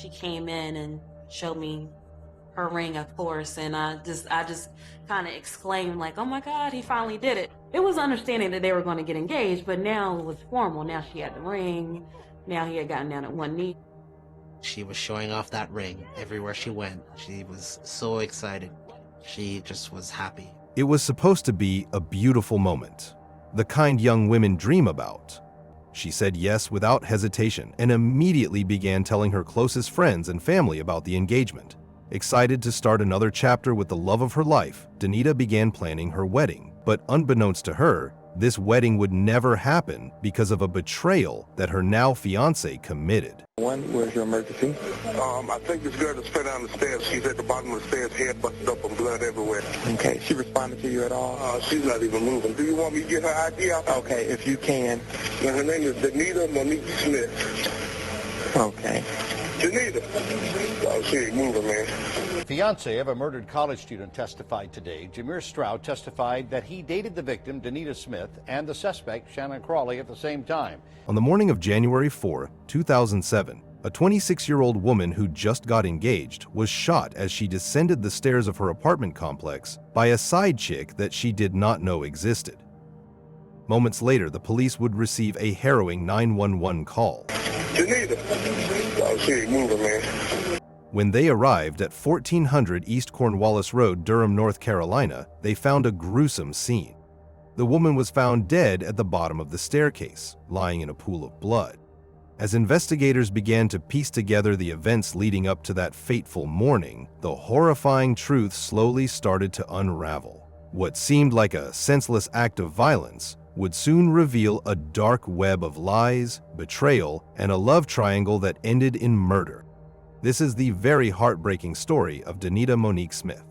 she came in and showed me her ring, of course, and I just kind of exclaimed like, "Oh my God, he finally did it!" It was understanding that they were going to get engaged, but now it was formal. Now she had the ring. Now he had gotten down at one knee. She was showing off that ring everywhere she went. She was so excited. She just was happy. It was supposed to be a beautiful moment, the kind young women dream about. She said yes without hesitation and immediately began telling her closest friends and family about the engagement. Excited to start another chapter with the love of her life, Denita began planning her wedding. But unbeknownst to her, this wedding would never happen because of a betrayal that her now fiancé committed. Where's your emergency? I think this girl just fell down the stairs. She's at the bottom of the stairs, head busted up and blood everywhere. Okay, she responded to you at all? She's not even moving. Do you want me to get her ID out? Okay, if you can. Her name is Denita Monique Smith. Okay. Denita. Oh, she ain't moving, man. Fiancé of a murdered college student testified today. Jameer Stroud testified that he dated the victim, Denita Smith, and the suspect, Shannon Crawley, at the same time. On the morning of January 4, 2007, a 26-year-old woman who just got engaged was shot as she descended the stairs of her apartment complex by a side chick that she did not know existed. Moments later, the police would receive a harrowing 911 call. Denita. Oh, she ain't moving, man. When they arrived at 1400 East Cornwallis Road, Durham, North Carolina, they found a gruesome scene. The woman was found dead at the bottom of the staircase, lying in a pool of blood. As investigators began to piece together the events leading up to that fateful morning, the horrifying truth slowly started to unravel. What seemed like a senseless act of violence would soon reveal a dark web of lies, betrayal, and a love triangle that ended in murder. This is the very heartbreaking story of Denita Monique Smith.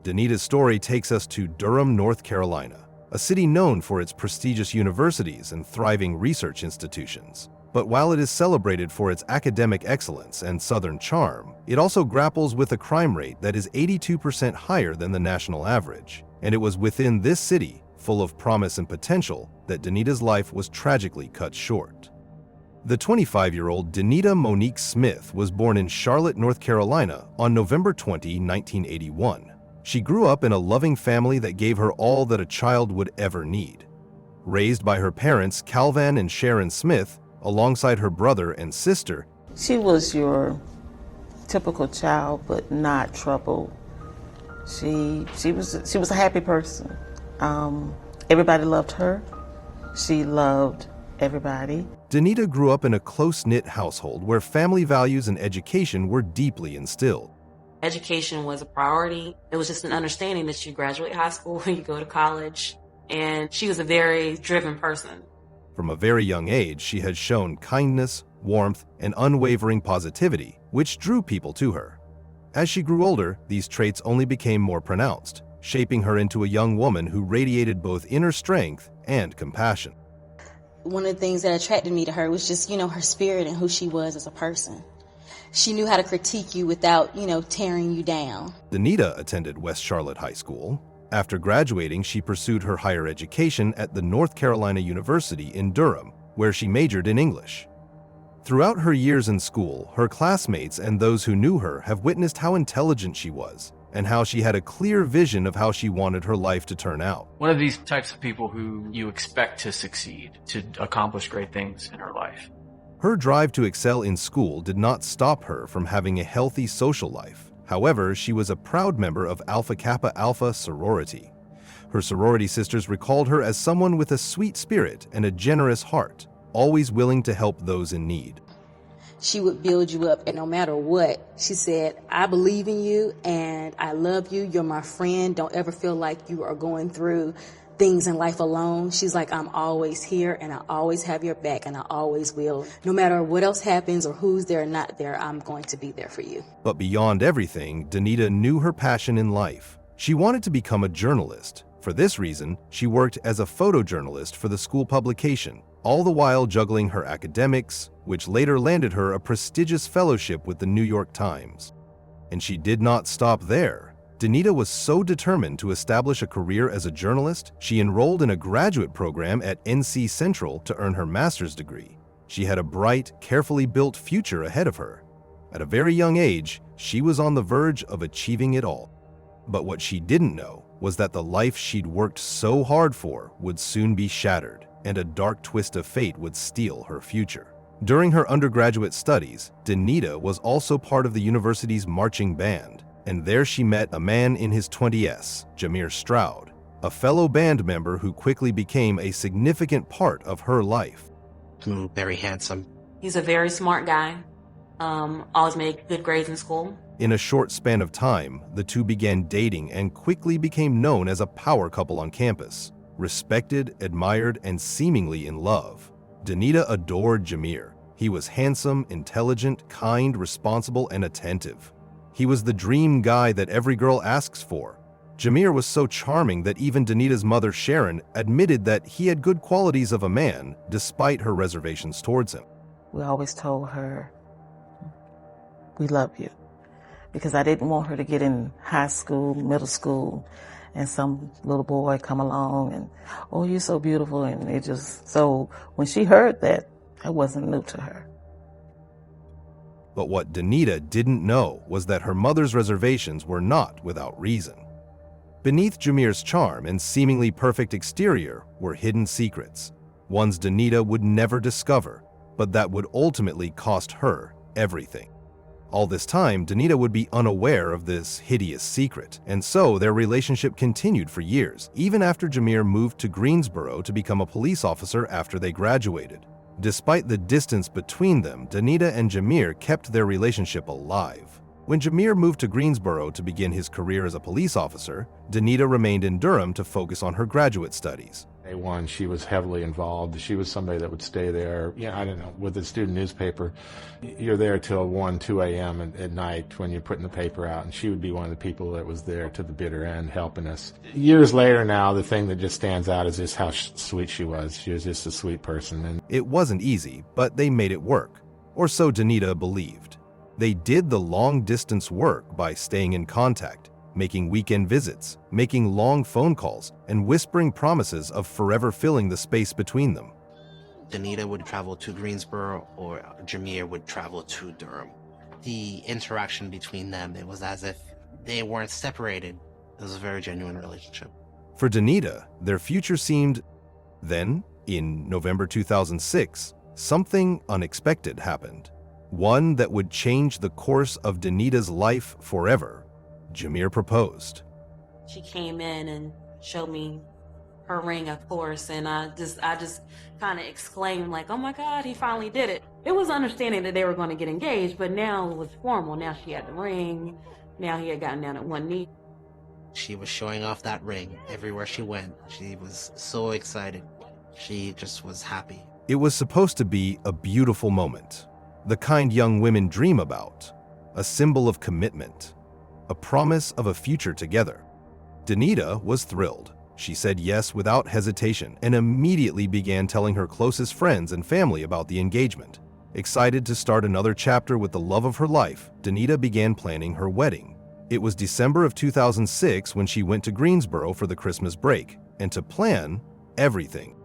Denita's story takes us to Durham, North Carolina, a city known for its prestigious universities and thriving research institutions. But while it is celebrated for its academic excellence and Southern charm, it also grapples with a crime rate that is 82% higher than the national average. And it was within this city, full of promise and potential, that Denita's life was tragically cut short. The 25-year-old Denita Monique Smith was born in Charlotte, North Carolina on November 20, 1981. She grew up in a loving family that gave her all that a child would ever need. Raised by her parents, Calvin and Sharon Smith, alongside her brother and sister, she was your typical child, but not troubled. She was a happy person. Everybody loved her. She loved everybody. Denita grew up in a close-knit household where family values and education were deeply instilled. Education was a priority. It was just an understanding that you graduate high school, you go to college, and she was a very driven person. From a very young age, she had shown kindness, warmth, and unwavering positivity, which drew people to her. As she grew older, these traits only became more pronounced, shaping her into a young woman who radiated both inner strength and compassion. One of the things that attracted me to her was just, her spirit and who she was as a person. She knew how to critique you without, tearing you down. Denita attended West Charlotte High School. After graduating, she pursued her higher education at the North Carolina University in Durham, where she majored in English. Throughout her years in school, her classmates and those who knew her have witnessed how intelligent she was and how she had a clear vision of how she wanted her life to turn out. One of these types of people who you expect to succeed, to accomplish great things in her life. Her drive to excel in school did not stop her from having a healthy social life. However, she was a proud member of Alpha Kappa Alpha sorority. Her sorority sisters recalled her as someone with a sweet spirit and a generous heart, always willing to help those in need. She would build you up, and no matter what, she said, I believe in you and I love you. You're my friend. Don't ever feel like you are going through things in life alone. She's like, I'm always here and I always have your back and I always will. No matter what else happens or who's there or not there, I'm going to be there for you. But beyond everything, Denita knew her passion in life. She wanted to become a journalist. For this reason, she worked as a photojournalist for the school publication, all the while juggling her academics, which later landed her a prestigious fellowship with the New York Times. And she did not stop there. Denita was so determined to establish a career as a journalist, she enrolled in a graduate program at NC Central to earn her master's degree. She had a bright, carefully built future ahead of her. At a very young age, she was on the verge of achieving it all. But what she didn't know was that the life she'd worked so hard for would soon be shattered, and a dark twist of fate would steal her future. During her undergraduate studies, Denita was also part of the university's marching band, and there she met a man in his 20s, Jameer Stroud, a fellow band member who quickly became a significant part of her life. Very handsome. He's a very smart guy. Always made good grades in school. In a short span of time, the two began dating and quickly became known as a power couple on campus, respected, admired, and seemingly in love. Denita adored Jameer. He was handsome, intelligent, kind, responsible, and attentive. He was the dream guy that every girl asks for. Jameer was so charming that even Denita's mother, Sharon, admitted that he had good qualities of a man, despite her reservations towards him. We always told her, we love you. Because I didn't want her to get in high school, middle school, and some little boy come along and, oh, you're so beautiful. And it just, so when she heard that, it wasn't new to her. But what Denita didn't know was that her mother's reservations were not without reason. Beneath Jameer's charm and seemingly perfect exterior were hidden secrets, ones Denita would never discover, but that would ultimately cost her everything. All this time, Denita would be unaware of this hideous secret, and so their relationship continued for years, even after Jameer moved to Greensboro to become a police officer after they graduated. Despite the distance between them, Denita and Jameer kept their relationship alive. When Jameer moved to Greensboro to begin his career as a police officer, Denita remained in Durham to focus on her graduate studies. Day one, she was heavily involved. She was somebody that would stay there. I don't know, with the student newspaper, you're there till 1, 2 a.m. at night when you're putting the paper out, and she would be one of the people that was there to the bitter end helping us. Years later now, the thing that just stands out is just how sweet she was. She was just a sweet person. And it wasn't easy, but they made it work, or so Denita believed. They did the long-distance work by staying in contact, making weekend visits, making long phone calls, and whispering promises of forever filling the space between them. Denita would travel to Greensboro, or Jameer would travel to Durham. The interaction between them, it was as if they weren't separated. It was a very genuine relationship. For Denita, their future seemed... Then, in November 2006, something unexpected happened. One that would change the course of Denita's life forever. Jameer proposed. She came in and showed me her ring, of course, and I just kind of exclaimed like, oh my God, he finally did it. It was understanding that they were going to get engaged, but now it was formal. Now she had the ring. Now he had gotten down at one knee. She was showing off that ring everywhere she went. She was so excited. She just was happy. It was supposed to be a beautiful moment, the kind young women dream about, a symbol of commitment, a promise of a future together. Denita was thrilled. She said yes without hesitation and immediately began telling her closest friends and family about the engagement. Excited to start another chapter with the love of her life, Denita began planning her wedding. It was December of 2006 when she went to Greensboro for the Christmas break, and to plan everything.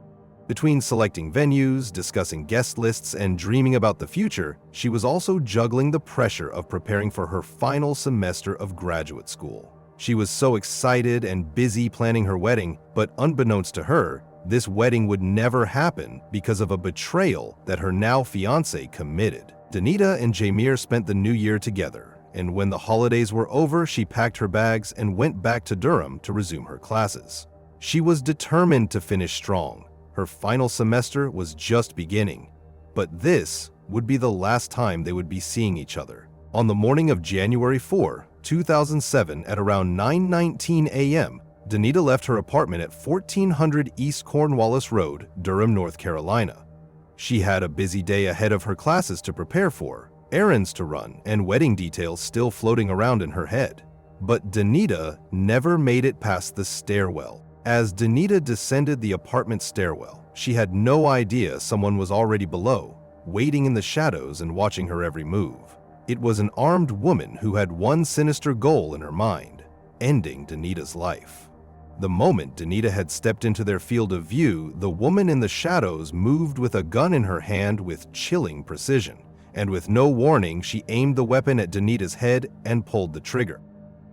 Between selecting venues, discussing guest lists, and dreaming about the future, she was also juggling the pressure of preparing for her final semester of graduate school. She was so excited and busy planning her wedding, but unbeknownst to her, this wedding would never happen because of a betrayal that her now fiancé committed. Denita and Jameer spent the new year together, and when the holidays were over, she packed her bags and went back to Durham to resume her classes. She was determined to finish strong. Her final semester was just beginning, but this would be the last time they would be seeing each other. On the morning of January 4, 2007, at around 9:19 a.m., Denita left her apartment at 1400 East Cornwallis Road, Durham, North Carolina. She had a busy day ahead of her classes to prepare for, errands to run, and wedding details still floating around in her head. But Denita never made it past the stairwell. As Denita descended the apartment stairwell, she had no idea someone was already below, waiting in the shadows and watching her every move. It was an armed woman who had one sinister goal in her mind: ending Denita's life. The moment Denita had stepped into their field of view, the woman in the shadows moved with a gun in her hand with chilling precision, and with no warning, she aimed the weapon at Denita's head and pulled the trigger.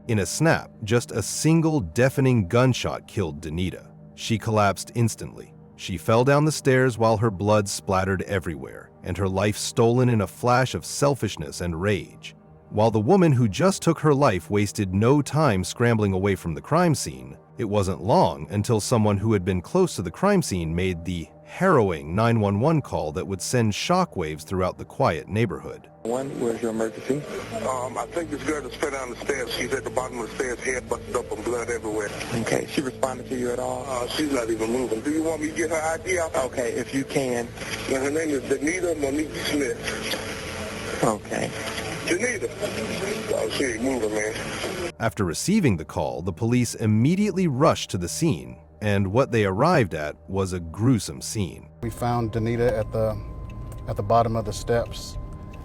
In a snap, just a single deafening gunshot killed Denita. She collapsed instantly. She fell down the stairs while her blood splattered everywhere, and her life stolen in a flash of selfishness and rage. While the woman who just took her life wasted no time scrambling away from the crime scene, it wasn't long until someone who had been close to the crime scene made the harrowing 911 call that would send shockwaves throughout the quiet neighborhood. Where's your emergency? I think this girl just fell down the stairs. She's at the bottom of the stairs, head busted up and blood everywhere. Okay, she responded to you at all? She's not even moving. Do you want me to get her ID out? Okay, if you can. Her name is Denita Smith. Okay. Denita. Oh, she ain't moving, man. After receiving the call, the police immediately rushed to the scene, and what they arrived at was a gruesome scene. We found Denita at the bottom of the steps,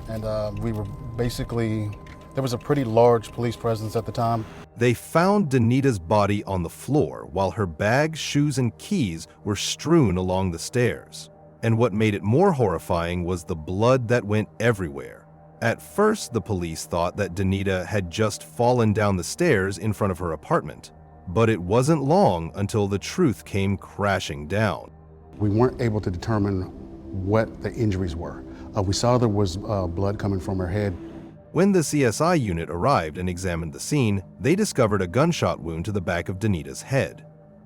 and we were basically, there was a pretty large police presence at the time. They found Denita's body on the floor while her bags, shoes, and keys were strewn along the stairs. And what made it more horrifying was the blood that went everywhere. At first, the police thought that Denita had just fallen down the stairs in front of her apartment. But it wasn't long until the truth came crashing down. We weren't able to determine what the injuries were. We saw there was blood coming from her head. When the CSI unit arrived and examined the scene, they discovered a gunshot wound to the back of Denita's head.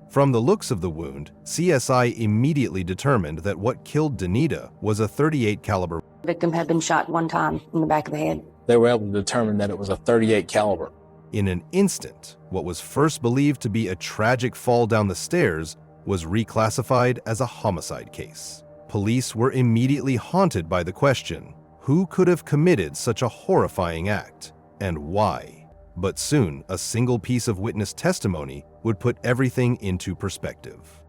From the looks of the wound, CSI immediately determined that what killed Denita was a .38 caliber. The victim had been shot one time in the back of the head. They were able to determine that it was a .38 caliber. In an instant, what was first believed to be a tragic fall down the stairs was reclassified as a homicide case. Police were immediately haunted by the question, who could have committed such a horrifying act, and why? But soon, a single piece of witness testimony would put everything into perspective.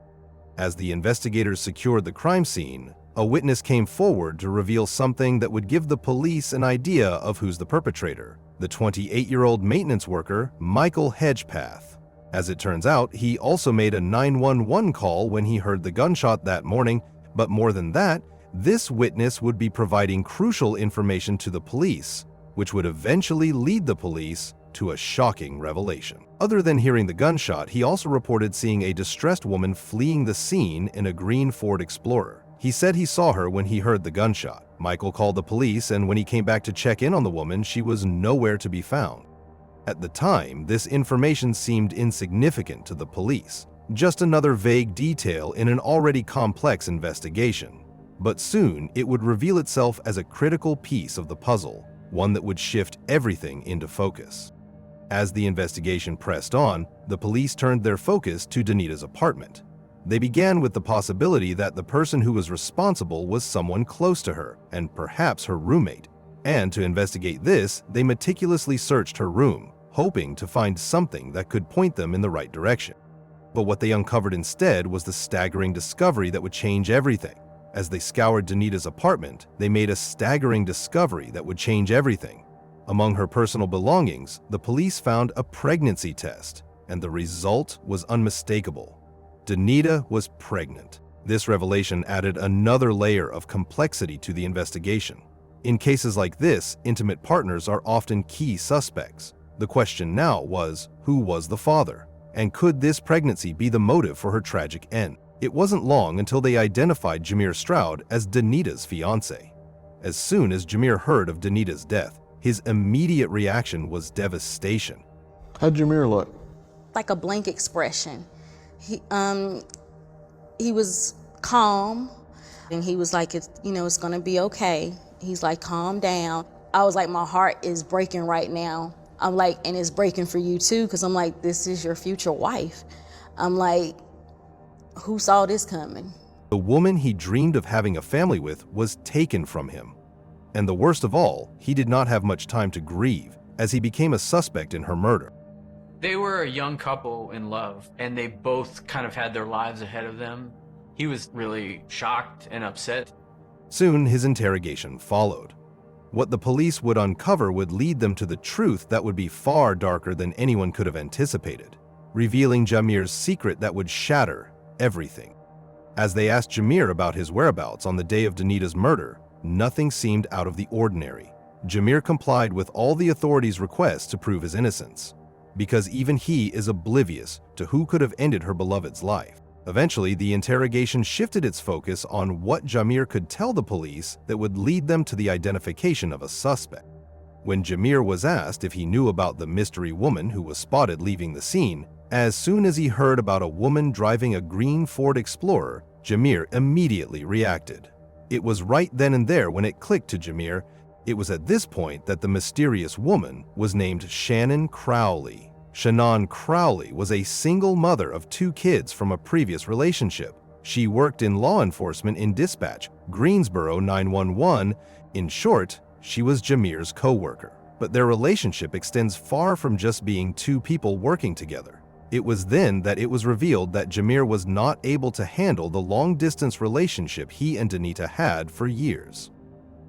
As the investigators secured the crime scene, a witness came forward to reveal something that would give the police an idea of who's the perpetrator. The 28-year-old maintenance worker, Michael Hedgepath. As it turns out, he also made a 911 call when he heard the gunshot that morning, but more than that, this witness would be providing crucial information to the police, which would eventually lead the police to a shocking revelation. Other than hearing the gunshot, he also reported seeing a distressed woman fleeing the scene in a green Ford Explorer. He said he saw her when he heard the gunshot. Michael called the police, and when he came back to check in on the woman, she was nowhere to be found. At the time, this information seemed insignificant to the police, just another vague detail in an already complex investigation. But soon, it would reveal itself as a critical piece of the puzzle, one that would shift everything into focus. As the investigation pressed on, the police turned their focus to Denita's apartment. They began with the possibility that the person who was responsible was someone close to her, and perhaps her roommate. And to investigate this, they meticulously searched her room, hoping to find something that could point them in the right direction. But what they uncovered instead was the staggering discovery that would change everything. As they scoured Denita's apartment, they made a staggering discovery that would change everything. Among her personal belongings, the police found a pregnancy test, and the result was unmistakable. Denita was pregnant. This revelation added another layer of complexity to the investigation. In cases like this, intimate partners are often key suspects. The question now was, who was the father? And could this pregnancy be the motive for her tragic end? It wasn't long until they identified Jameer Stroud as Denita's fiancé. As soon as Jameer heard of Denita's death, his immediate reaction was devastation. How'd Jameer look? Like a blank expression. He was calm, and he was like, it's gonna be okay. He's like, calm down. I was like, my heart is breaking right now. I'm like, and it's breaking for you too, because I'm like, this is your future wife. I'm like, who saw this coming? The woman he dreamed of having a family with was taken from him. And the worst of all, he did not have much time to grieve, as he became a suspect in her murder. They were a young couple in love, and they both kind of had their lives ahead of them. He was really shocked and upset. Soon, his interrogation followed. What the police would uncover would lead them to the truth that would be far darker than anyone could have anticipated, revealing Jameer's secret that would shatter everything. As they asked Jameer about his whereabouts on the day of Denita's murder, Nothing seemed out of the ordinary. Jameer complied with all the authorities' requests to prove his innocence, because even he is oblivious to who could have ended her beloved's life. Eventually, the interrogation shifted its focus on what Jameer could tell the police that would lead them to the identification of a suspect. When Jameer was asked if he knew about the mystery woman who was spotted leaving the scene, as soon as he heard about a woman driving a green Ford Explorer, Jameer immediately reacted. It was right then and there when it clicked to Jameer. It was at this point that the mysterious woman was named Shannon Crowley. Shannon Crowley was a single mother of 2 kids from a previous relationship. She worked in law enforcement in dispatch, Greensboro 911. In short, she was Jameer's co-worker. But their relationship extends far from just being 2 people working together. It was then that it was revealed that Jameer was not able to handle the long-distance relationship he and Denita had for years.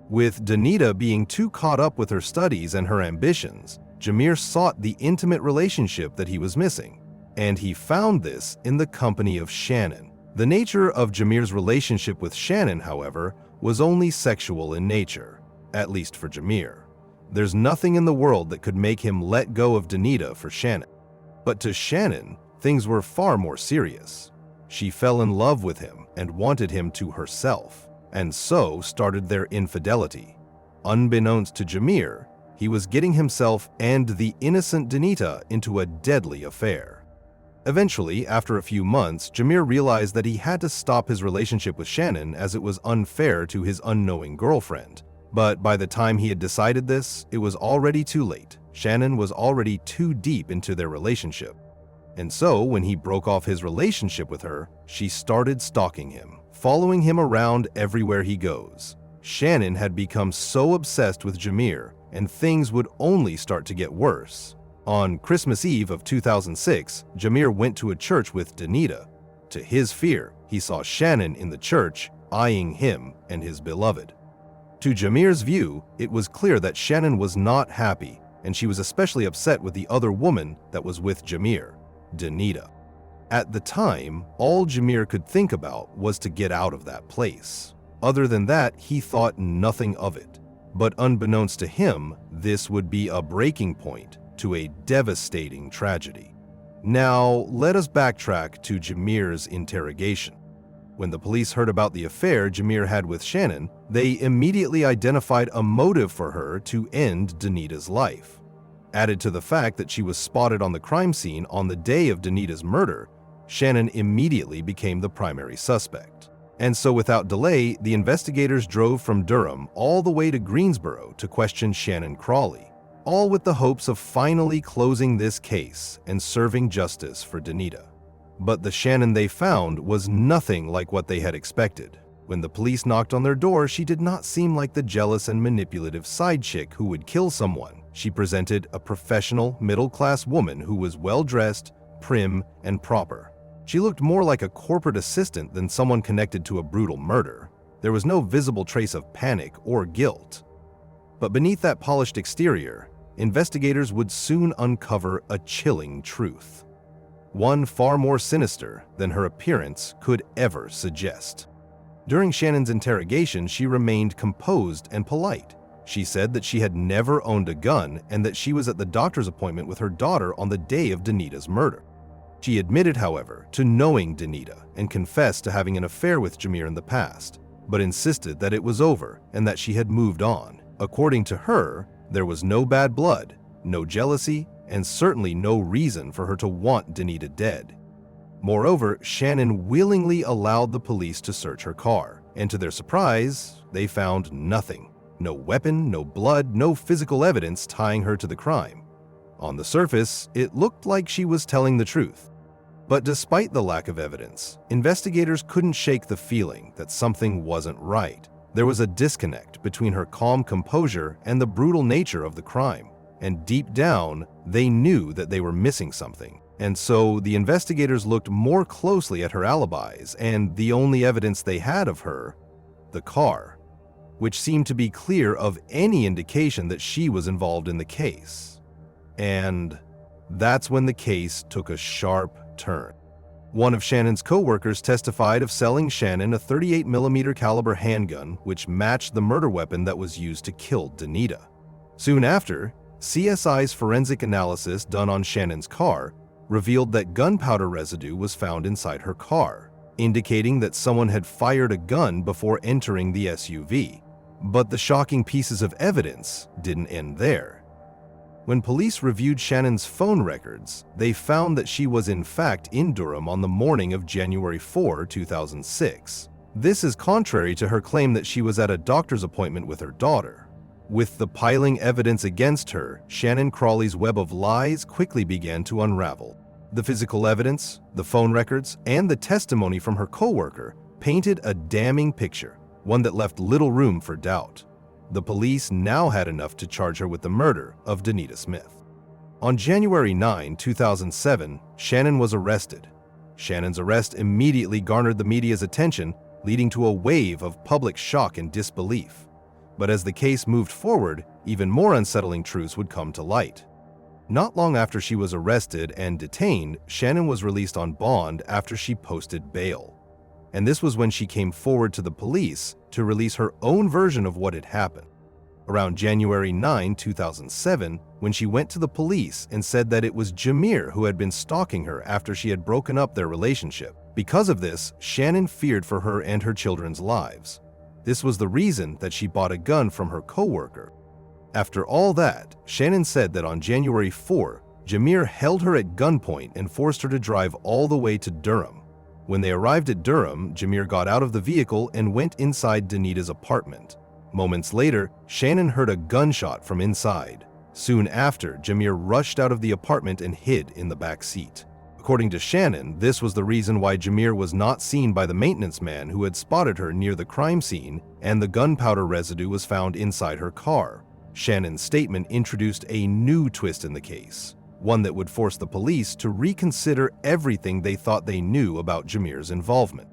With Denita being too caught up with her studies and her ambitions, Jameer sought the intimate relationship that he was missing, and he found this in the company of Shannon. The nature of Jameer's relationship with Shannon, however, was only sexual in nature, at least for Jameer. There's nothing in the world that could make him let go of Denita for Shannon. But to Shannon, things were far more serious. She fell in love with him and wanted him to herself, and so started their infidelity. Unbeknownst to Jameer, he was getting himself and the innocent Denita into a deadly affair. Eventually, after a few months, Jameer realized that he had to stop his relationship with Shannon as it was unfair to his unknowing girlfriend. But by the time he had decided this, it was already too late. Shannon was already too deep into their relationship. And so, when he broke off his relationship with her, she started stalking him, following him around everywhere he goes. Shannon had become so obsessed with Jameer, and things would only start to get worse. On Christmas Eve of 2006, Jameer went to a church with Denita. To his fear, he saw Shannon in the church, eyeing him and his beloved. To Jameer's view, it was clear that Shannon was not happy, and she was especially upset with the other woman that was with Jameer, Denita. At the time, all Jameer could think about was to get out of that place. Other than that, he thought nothing of it. But unbeknownst to him, this would be a breaking point to a devastating tragedy. Now, let us backtrack to Jameer's interrogation. When the police heard about the affair Jameer had with Shannon, they immediately identified a motive for her to end Denita's life. Added to the fact that she was spotted on the crime scene on the day of Denita's murder, Shannon immediately became the primary suspect. And so without delay, the investigators drove from Durham all the way to Greensboro to question Shannon Crowley, all with the hopes of finally closing this case and serving justice for Denita. But the Shannon they found was nothing like what they had expected. When the police knocked on their door, she did not seem like the jealous and manipulative side chick who would kill someone. She presented a professional, middle-class woman who was well-dressed, prim, and proper. She looked more like a corporate assistant than someone connected to a brutal murder. There was no visible trace of panic or guilt. But beneath that polished exterior, investigators would soon uncover a chilling truth. One far more sinister than her appearance could ever suggest. During Shannon's interrogation, she remained composed and polite. She said that she had never owned a gun and that she was at the doctor's appointment with her daughter on the day of Denita's murder. She admitted, however, to knowing Denita and confessed to having an affair with Jameer in the past, but insisted that it was over and that she had moved on. According to her, there was no bad blood, no jealousy, and certainly no reason for her to want Denita dead. Moreover, Shannon willingly allowed the police to search her car, and to their surprise, they found nothing. No weapon, no blood, no physical evidence tying her to the crime. On the surface, it looked like she was telling the truth. But despite the lack of evidence, investigators couldn't shake the feeling that something wasn't right. There was a disconnect between her calm composure and the brutal nature of the crime, and deep down, they knew that they were missing something. And so the investigators looked more closely at her alibis and the only evidence they had of her, the car, which seemed to be clear of any indication that she was involved in the case. And that's when the case took a sharp turn. One of Shannon's co-workers testified of selling Shannon a 38mm caliber handgun which matched the murder weapon that was used to kill Denita. Soon after, CSI's forensic analysis done on Shannon's car revealed that gunpowder residue was found inside her car, indicating that someone had fired a gun before entering the SUV. But the shocking pieces of evidence didn't end there. When police reviewed Shannon's phone records, they found that she was in fact in Durham on the morning of January 4, 2006. This is contrary to her claim that she was at a doctor's appointment with her daughter. With the piling evidence against her, Shannon Crawley's web of lies quickly began to unravel. The physical evidence, the phone records, and the testimony from her co-worker painted a damning picture, one that left little room for doubt. The police now had enough to charge her with the murder of Denita Smith. On January 9, 2007, Shannon was arrested. Shannon's arrest immediately garnered the media's attention, leading to a wave of public shock and disbelief. But as the case moved forward, even more unsettling truths would come to light. Not long after she was arrested and detained, Shannon was released on bond after she posted bail. And this was when she came forward to the police to release her own version of what had happened. Around January 9, 2007, when she went to the police and said that it was Jameer who had been stalking her after she had broken up their relationship. Because of this, Shannon feared for her and her children's lives. This was the reason that she bought a gun from her co-worker. After all that, Shannon said that on January 4, Jameer held her at gunpoint and forced her to drive all the way to Durham. When they arrived at Durham, Jameer got out of the vehicle and went inside Denita's apartment. Moments later, Shannon heard a gunshot from inside. Soon after, Jameer rushed out of the apartment and hid in the back seat. According to Shannon, this was the reason why Jameer was not seen by the maintenance man who had spotted her near the crime scene, and the gunpowder residue was found inside her car. Shannon's statement introduced a new twist in the case, one that would force the police to reconsider everything they thought they knew about Jameer's involvement.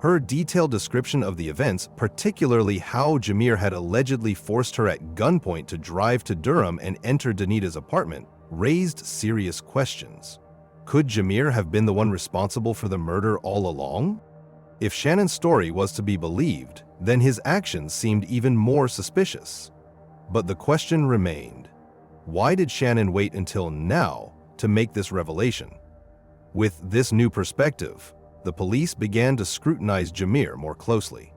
Her detailed description of the events, particularly how Jameer had allegedly forced her at gunpoint to drive to Durham and enter Denita's apartment, raised serious questions. Could Jameer have been the one responsible for the murder all along? If Shannon's story was to be believed, then his actions seemed even more suspicious. But the question remained: why did Shannon wait until now to make this revelation? With this new perspective, the police began to scrutinize Jameer more closely.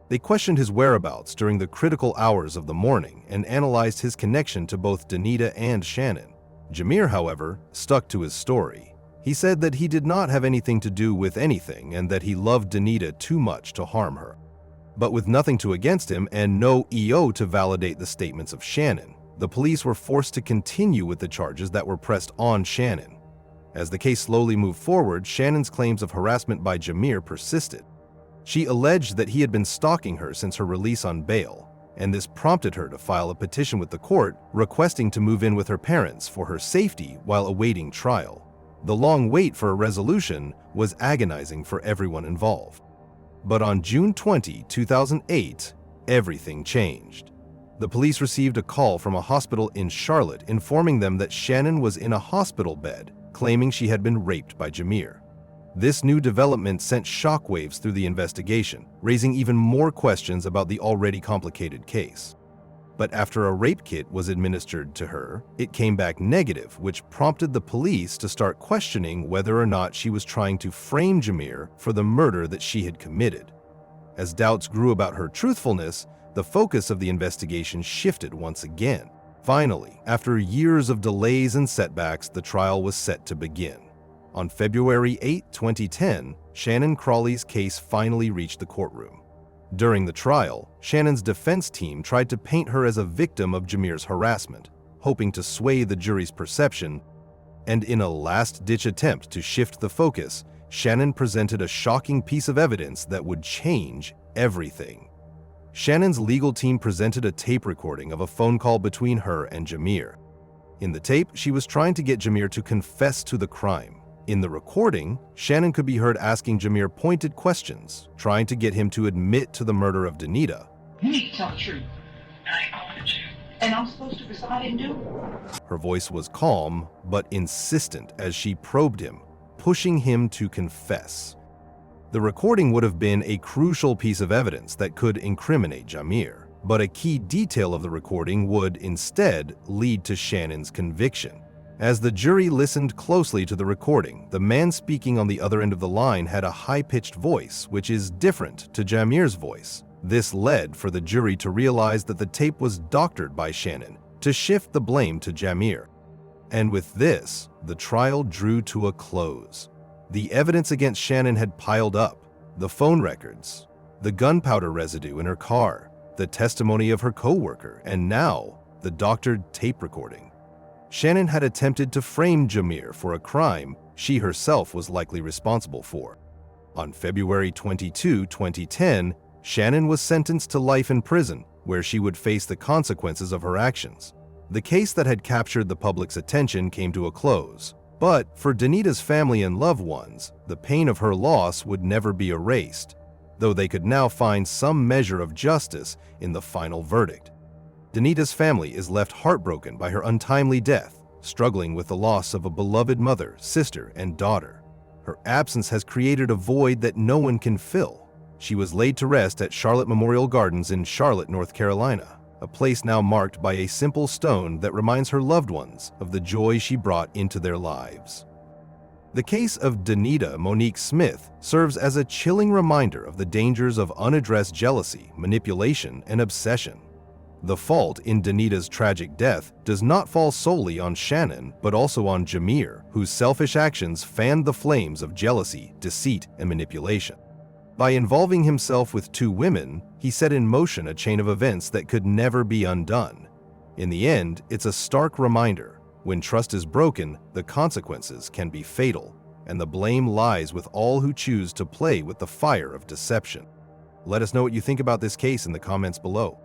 They questioned his whereabouts during the critical hours of the morning and analyzed his connection to both Denita and Shannon. Jameer, however, stuck to his story. He said that he did not have anything to do with anything and that he loved Denita too much to harm her. But with nothing to against him and no EO to validate the statements of Shannon, the police were forced to continue with the charges that were pressed on Shannon. As the case slowly moved forward, Shannon's claims of harassment by Jameer persisted. She alleged that he had been stalking her since her release on bail, and this prompted her to file a petition with the court requesting to move in with her parents for her safety while awaiting trial. The long wait for a resolution was agonizing for everyone involved. But on June 20, 2008, everything changed. The police received a call from a hospital in Charlotte informing them that Shannon was in a hospital bed, claiming she had been raped by Jameer. This new development sent shockwaves through the investigation, raising even more questions about the already complicated case. But after a rape kit was administered to her, it came back negative, which prompted the police to start questioning whether or not she was trying to frame Jameer for the murder that she had committed. As doubts grew about her truthfulness, the focus of the investigation shifted once again. Finally, after years of delays and setbacks, the trial was set to begin. On February 8, 2010, Shannon Crawley's case finally reached the courtroom. During the trial, Shannon's defense team tried to paint her as a victim of Jameer's harassment, hoping to sway the jury's perception, and in a last-ditch attempt to shift the focus, Shannon presented a shocking piece of evidence that would change everything. Shannon's legal team presented a tape recording of a phone call between her and Jameer. In the tape, she was trying to get Jameer to confess to the crime. In the recording, Shannon could be heard asking Jameer pointed questions, trying to get him to admit to the murder of Denita. You need to tell the truth. I own it, and I'm supposed to because I didn't do it. Her voice was calm, but insistent as she probed him, pushing him to confess. The recording would have been a crucial piece of evidence that could incriminate Jamir, but a key detail of the recording would instead lead to Shannon's conviction. As the jury listened closely to the recording, the man speaking on the other end of the line had a high-pitched voice, which is different to Jamir's voice. This led for the jury to realize that the tape was doctored by Shannon to shift the blame to Jamir. And with this, the trial drew to a close. The evidence against Shannon had piled up: the phone records, the gunpowder residue in her car, the testimony of her co-worker, and now the doctored tape recording. Shannon had attempted to frame Jamir for a crime she herself was likely responsible for. On February 22, 2010, Shannon was sentenced to life in prison, where she would face the consequences of her actions. The case that had captured the public's attention came to a close, but for Denita's family and loved ones, the pain of her loss would never be erased, though they could now find some measure of justice in the final verdict. Denita's family is left heartbroken by her untimely death, struggling with the loss of a beloved mother, sister, and daughter. Her absence has created a void that no one can fill. She was laid to rest at Charlotte Memorial Gardens in Charlotte, North Carolina, a place now marked by a simple stone that reminds her loved ones of the joy she brought into their lives. The case of Denita Monique Smith serves as a chilling reminder of the dangers of unaddressed jealousy, manipulation, and obsession. The fault in Denita's tragic death does not fall solely on Shannon, but also on Jamir, whose selfish actions fanned the flames of jealousy, deceit, and manipulation. By involving himself with two women, he set in motion a chain of events that could never be undone. In the end, it's a stark reminder: when trust is broken, the consequences can be fatal, and the blame lies with all who choose to play with the fire of deception. Let us know what you think about this case in the comments below.